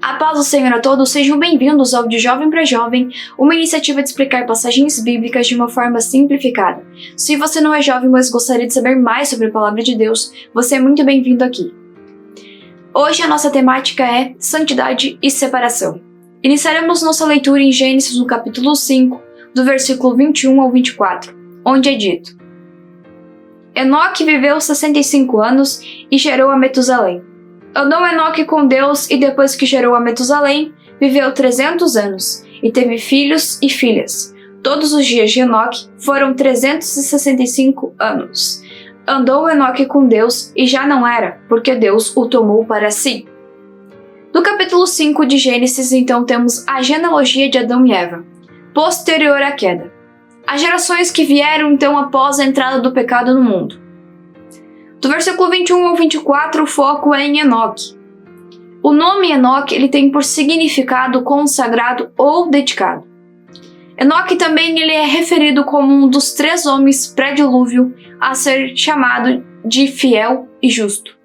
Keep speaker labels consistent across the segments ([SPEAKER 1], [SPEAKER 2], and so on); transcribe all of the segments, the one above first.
[SPEAKER 1] A paz do Senhor a todos, sejam bem-vindos ao De Jovem para Jovem, uma iniciativa de explicar passagens bíblicas de uma forma simplificada. Se você não é jovem, mas gostaria de saber mais sobre a Palavra de Deus, você é muito bem-vindo aqui. Hoje a nossa temática é Santidade e Separação. Iniciaremos nossa leitura em Gênesis no capítulo 5, do versículo 21 ao 24, onde é dito: Enoque viveu 65 anos e gerou a Metusalém. Andou Enoque com Deus e depois que gerou a Metusalém, viveu 300 anos e teve filhos e filhas. Todos os dias de Enoque foram 365 anos. Andou Enoque com Deus e já não era, porque Deus o tomou para si. No capítulo 5 de Gênesis, então, temos a genealogia de Adão e Eva, posterior à queda. As gerações que vieram, então, após a entrada do pecado no mundo. Do versículo 21 ao 24, o foco é em Enoque. O nome Enoque ele tem por significado consagrado ou dedicado. Enoque também ele é referido como um dos 3 homens pré-dilúvio a ser chamado de fiel e justo.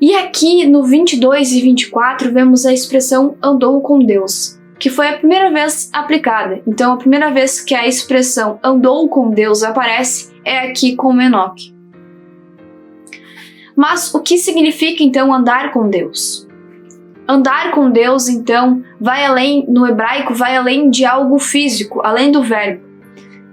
[SPEAKER 1] E aqui no 22 e 24 vemos a expressão andou com Deus, que foi a primeira vez aplicada. Então a primeira vez que a expressão andou com Deus aparece é aqui com Enoque. Mas o que significa então andar com Deus? Andar com Deus, então, vai além, no hebraico, vai além de algo físico, além do verbo.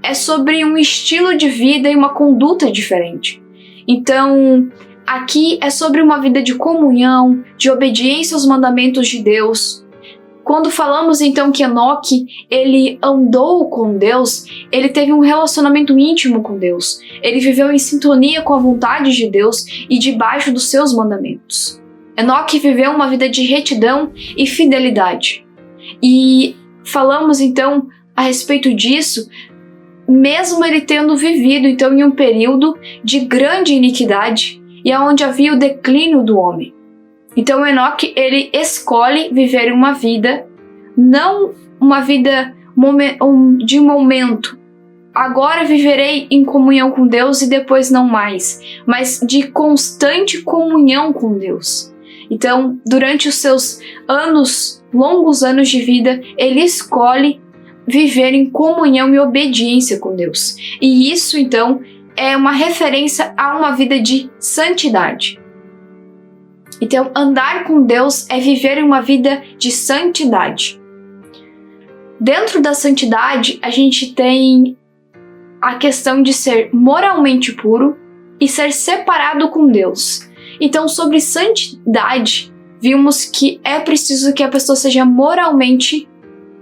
[SPEAKER 1] É sobre um estilo de vida e uma conduta diferente. Então, aqui é sobre uma vida de comunhão, de obediência aos mandamentos de Deus. Quando falamos então que Enoque, ele andou com Deus, ele teve um relacionamento íntimo com Deus. Ele viveu em sintonia com a vontade de Deus e debaixo dos seus mandamentos. Enoque viveu uma vida de retidão e fidelidade. E falamos então a respeito disso, mesmo ele tendo vivido então em um período de grande iniquidade e onde havia o declínio do homem. Então Enoque, ele escolhe viver uma vida, não uma vida de momento. Agora viverei em comunhão com Deus e depois não mais, mas de constante comunhão com Deus. Então, durante os seus longos anos de vida, ele escolhe viver em comunhão e obediência com Deus. E isso, então, é uma referência a uma vida de santidade. Então, andar com Deus é viver uma vida de santidade. Dentro da santidade, a gente tem a questão de ser moralmente puro e ser separado com Deus. Então, sobre santidade, vimos que é preciso que a pessoa seja moralmente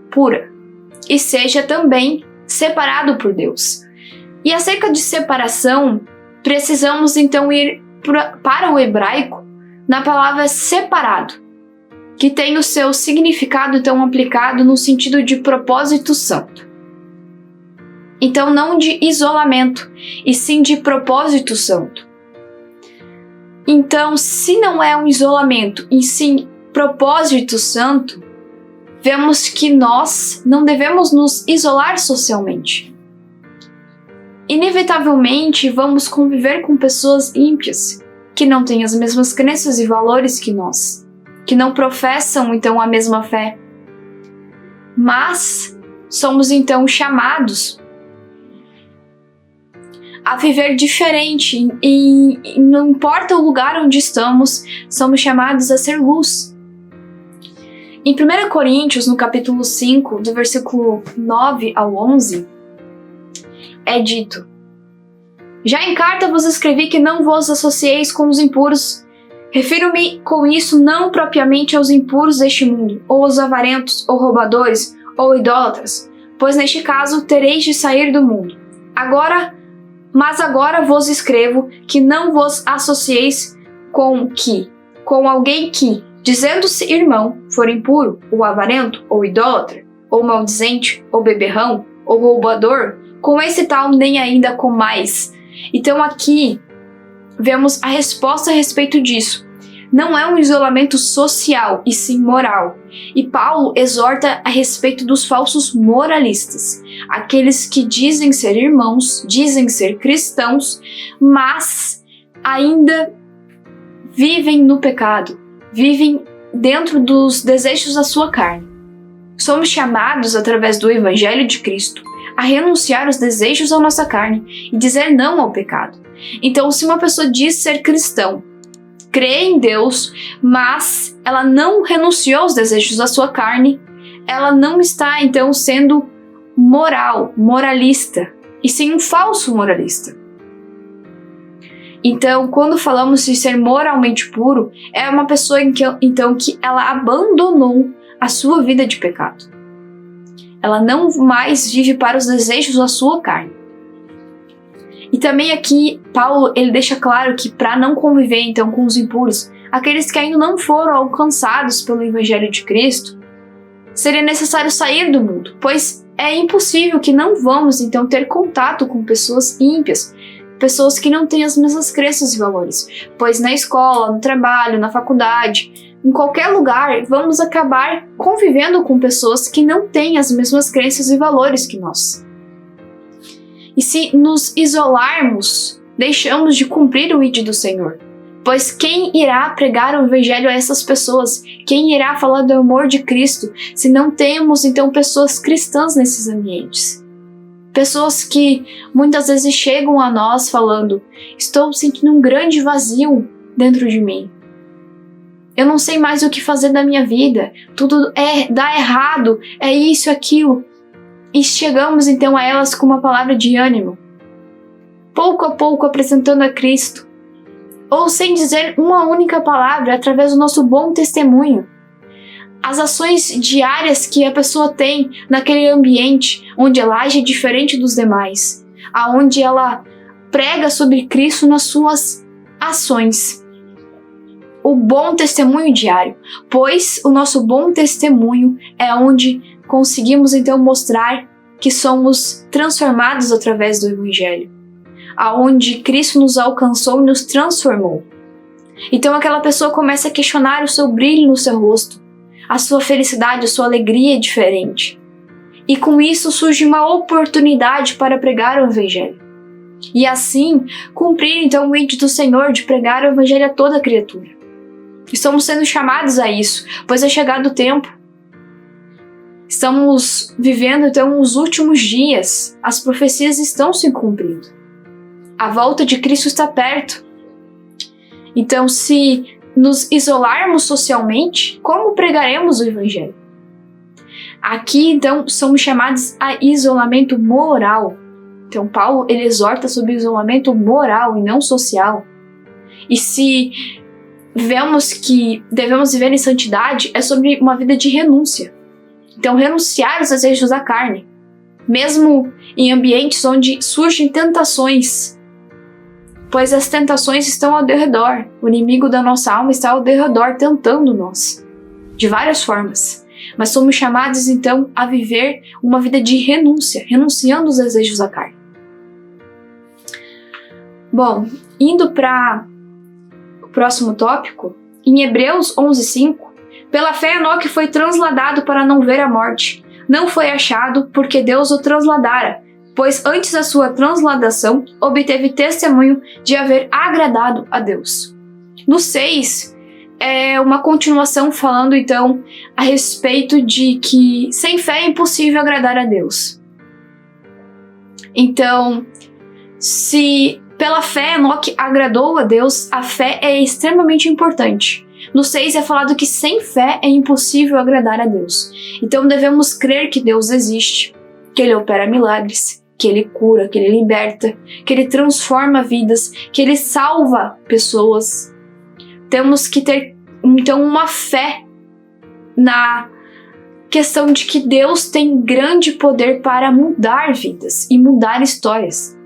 [SPEAKER 1] pura e seja também separado por Deus. E acerca de separação, precisamos então ir para o hebraico na palavra separado, que tem o seu significado então aplicado no sentido de propósito santo. Então não de isolamento, e sim de propósito santo. Então, se não é um isolamento, e sim propósito santo, vemos que nós não devemos nos isolar socialmente. Inevitavelmente vamos conviver com pessoas ímpias, que não têm as mesmas crenças e valores que nós, que não professam então a mesma fé. Mas somos então chamados a viver diferente e não importa o lugar onde estamos, somos chamados a ser luz. Em 1 Coríntios, no capítulo 5, do versículo 9 ao 11, é dito: Já em carta vos escrevi que não vos associeis com os impuros. Refiro-me com isso não propriamente aos impuros deste mundo, ou aos avarentos, ou roubadores, ou idólatras, pois neste caso tereis de sair do mundo. Mas agora vos escrevo que não vos associeis com alguém que, dizendo-se irmão, for impuro, ou avarento, ou idólatra, ou maldizente, ou beberrão, ou roubador, com esse tal nem ainda com mais. Então aqui vemos a resposta a respeito disso. Não é um isolamento social, e sim moral. E Paulo exorta a respeito dos falsos moralistas, aqueles que dizem ser irmãos, dizem ser cristãos, mas ainda vivem no pecado, vivem dentro dos desejos da sua carne. Somos chamados, através do Evangelho de Cristo, a renunciar os desejos da nossa carne e dizer não ao pecado. Então, se uma pessoa diz ser cristão, crê em Deus, mas ela não renunciou aos desejos da sua carne, ela não está, então, sendo moralista, e sim um falso moralista. Então, quando falamos de ser moralmente puro, é uma pessoa que ela abandonou a sua vida de pecado. Ela não mais vive para os desejos da sua carne. E também aqui, Paulo, ele deixa claro que para não conviver, então, com os impuros, aqueles que ainda não foram alcançados pelo Evangelho de Cristo, seria necessário sair do mundo, pois é impossível que não vamos, então, ter contato com pessoas ímpias, pessoas que não têm as mesmas crenças e valores, pois na escola, no trabalho, na faculdade, em qualquer lugar, vamos acabar convivendo com pessoas que não têm as mesmas crenças e valores que nós. E se nos isolarmos, deixamos de cumprir o ID do Senhor. Pois quem irá pregar o Evangelho a essas pessoas? Quem irá falar do amor de Cristo se não temos, então, pessoas cristãs nesses ambientes? Pessoas que muitas vezes chegam a nós falando: estou sentindo um grande vazio dentro de mim. Eu não sei mais o que fazer da minha vida. Tudo dá errado, é isso, aquilo. E chegamos então a elas com uma palavra de ânimo, pouco a pouco apresentando a Cristo, ou sem dizer uma única palavra, através do nosso bom testemunho. As ações diárias que a pessoa tem naquele ambiente, onde ela age diferente dos demais, aonde ela prega sobre Cristo nas suas ações. O bom testemunho diário, pois o nosso bom testemunho é onde conseguimos então mostrar que somos transformados através do Evangelho, aonde Cristo nos alcançou e nos transformou. Então aquela pessoa começa a questionar o seu brilho no seu rosto, a sua felicidade, a sua alegria diferente. E com isso surge uma oportunidade para pregar o Evangelho. E assim, cumprir então o ID do Senhor de pregar o Evangelho a toda criatura. Estamos sendo chamados a isso, pois é chegado o tempo. Estamos vivendo então os últimos dias, as profecias estão se cumprindo. A volta de Cristo está perto. Então, se nos isolarmos socialmente, como pregaremos o Evangelho? Aqui, então, somos chamados a isolamento moral. Então, Paulo, ele exorta sobre isolamento moral e não social. E se vemos que devemos viver em santidade, é sobre uma vida de renúncia. Então, renunciar aos desejos da carne, mesmo em ambientes onde surgem tentações, pois as tentações estão ao redor. O inimigo da nossa alma está ao redor, tentando nós, de várias formas. Mas somos chamados, então, a viver uma vida de renúncia, renunciando aos desejos da carne. Bom, indo para o próximo tópico, em Hebreus 11:5, pela fé Enoque foi transladado para não ver a morte. Não foi achado porque Deus o transladara, pois antes da sua transladação obteve testemunho de haver agradado a Deus. No 6, é uma continuação falando então a respeito de que sem fé é impossível agradar a Deus. Então, se pela fé Enoque agradou a Deus, a fé é extremamente importante. No 6 é falado que sem fé é impossível agradar a Deus. Então devemos crer que Deus existe, que Ele opera milagres, que Ele cura, que Ele liberta, que Ele transforma vidas, que Ele salva pessoas. Temos que ter então uma fé na questão de que Deus tem grande poder para mudar vidas e mudar histórias.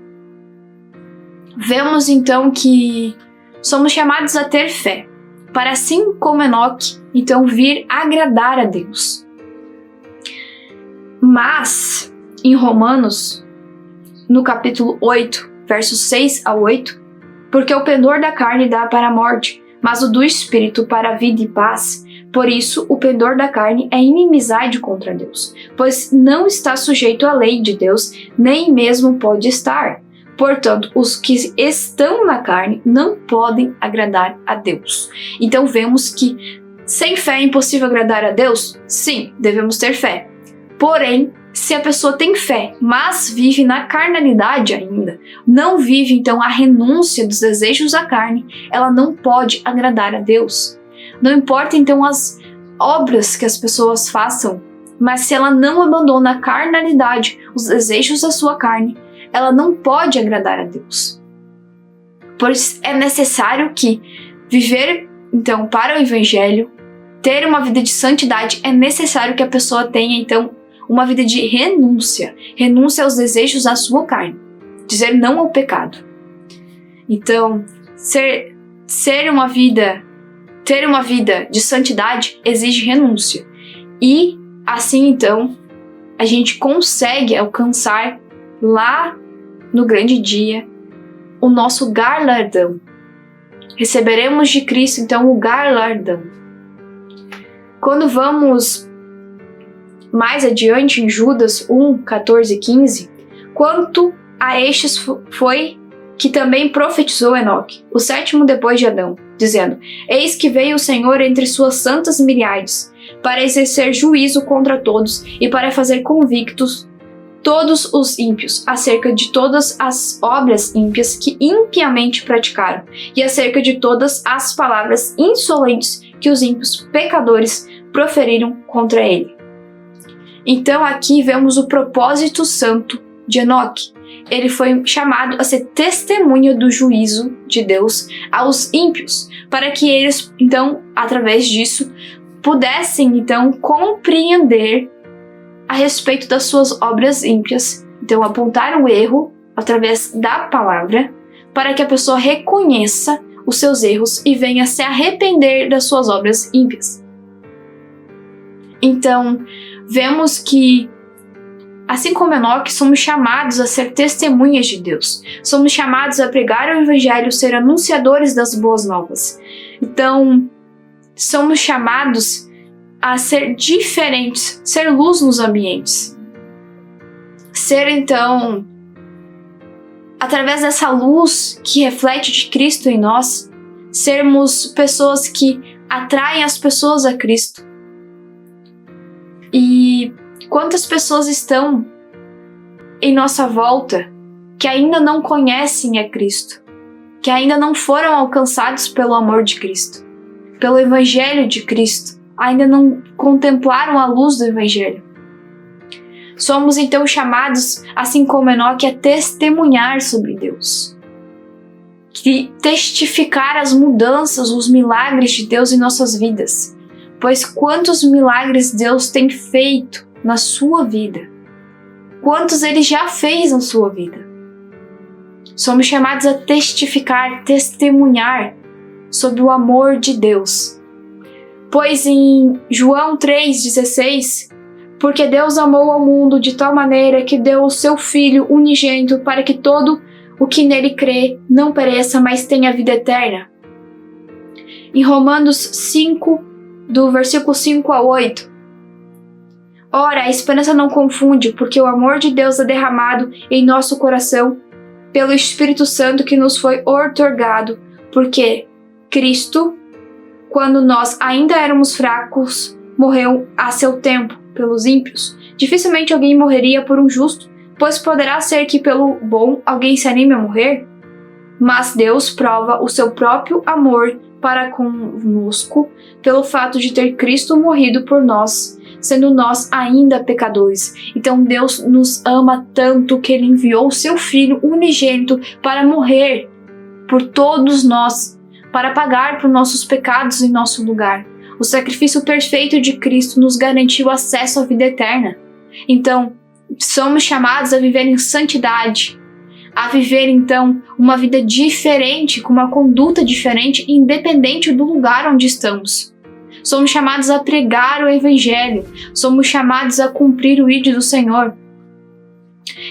[SPEAKER 1] Vemos então que somos chamados a ter fé, para assim como Enoque, então vir agradar a Deus. Mas, em Romanos, no capítulo 8, versos 6 a 8, porque o pendor da carne dá para a morte, mas o do Espírito para a vida e paz. Por isso, o pendor da carne é inimizade contra Deus, pois não está sujeito à lei de Deus, nem mesmo pode estar. Portanto, os que estão na carne não podem agradar a Deus. Então vemos que Sem fé é impossível agradar a Deus? Sim, devemos ter fé. Porém, se a pessoa tem fé, mas vive na carnalidade ainda, não vive então a renúncia dos desejos da carne, ela não pode agradar a Deus. Não importa então as obras que as pessoas façam, mas se ela não abandona a carnalidade, os desejos da sua carne, ela não pode agradar a Deus. Por isso é necessário que viver então para o Evangelho, ter uma vida de santidade, é necessário que a pessoa tenha então uma vida de renúncia aos desejos da sua carne, dizer não ao pecado. Então, ter uma vida de santidade exige renúncia. E assim então, a gente consegue alcançar lá no grande dia o nosso galardão. Receberemos de Cristo então o galardão. Quando vamos mais adiante em Judas 1, 14 e 15, quanto a estes foi que também profetizou Enoque, o sétimo depois de Adão, dizendo: Eis que veio o Senhor entre suas santas miríades, para exercer juízo contra todos e para fazer convictos todos os ímpios, acerca de todas as obras ímpias que impiamente praticaram, e acerca de todas as palavras insolentes que os ímpios pecadores proferiram contra ele. Então aqui vemos o propósito santo de Enoque. Ele foi chamado a ser testemunha do juízo de Deus aos ímpios, para que eles, então, através disso, pudessem, então, compreender a respeito das suas obras ímpias. Então, apontar o erro através da palavra, para que a pessoa reconheça os seus erros e venha se arrepender das suas obras ímpias. Então, vemos que, assim como Enoque, somos chamados a ser testemunhas de Deus. Somos chamados a pregar o Evangelho, ser anunciadores das boas novas. Então, somos chamados a ser diferentes, ser luz nos ambientes. Ser, então, através dessa luz que reflete de Cristo em nós, sermos pessoas que atraem as pessoas a Cristo. E quantas pessoas estão em nossa volta que ainda não conhecem a Cristo, que ainda não foram alcançados pelo amor de Cristo, pelo Evangelho de Cristo, ainda não contemplaram a luz do Evangelho. Somos então chamados, assim como Enoque, a testemunhar sobre Deus, testificar as mudanças, os milagres de Deus em nossas vidas. Pois quantos milagres Deus tem feito na sua vida? Quantos Ele já fez na sua vida? Somos chamados a testificar, testemunhar sobre o amor de Deus. Pois em João 3,16, porque Deus amou ao mundo de tal maneira que deu o seu Filho unigênito para que todo o que nele crê não pereça, mas tenha vida eterna. Em Romanos 5, do versículo 5 a 8. Ora, a esperança não confunde, porque o amor de Deus é derramado em nosso coração pelo Espírito Santo que nos foi outorgado, porque Cristo, quando nós ainda éramos fracos, morreu a seu tempo pelos ímpios. Dificilmente alguém morreria por um justo, pois poderá ser que pelo bom alguém se anime a morrer. Mas Deus prova o seu próprio amor para conosco pelo fato de ter Cristo morrido por nós, sendo nós ainda pecadores. Então Deus nos ama tanto que Ele enviou o seu Filho unigênito para morrer por todos nós, para pagar por nossos pecados em nosso lugar. O sacrifício perfeito de Cristo nos garantiu acesso à vida eterna. Então, somos chamados a viver em santidade, a viver então uma vida diferente, com uma conduta diferente, independente do lugar onde estamos. Somos chamados a pregar o Evangelho, somos chamados a cumprir o ídolo do Senhor.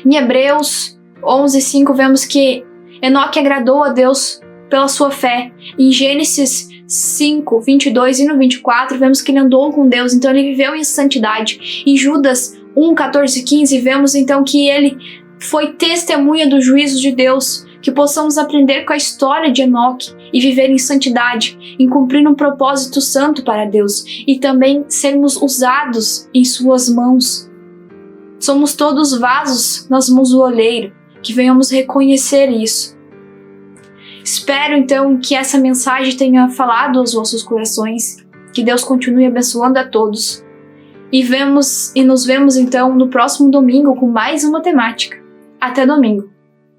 [SPEAKER 1] Em Hebreus 11:5 vemos que Enoque agradou a Deus pela sua fé. Em Gênesis 5, 22 e no 24 vemos que ele andou com Deus, então ele viveu em santidade. Em Judas 1, 14 e 15 vemos então que ele foi testemunha do juízo de Deus, que possamos aprender com a história de Enoque e viver em santidade, em cumprir um propósito santo para Deus e também sermos usados em suas mãos. Somos todos vasos nas mãos do oleiro, que venhamos reconhecer isso. Espero então que essa mensagem tenha falado aos vossos corações, que Deus continue abençoando a todos. E nos vemos então no próximo domingo com mais uma temática. Até domingo!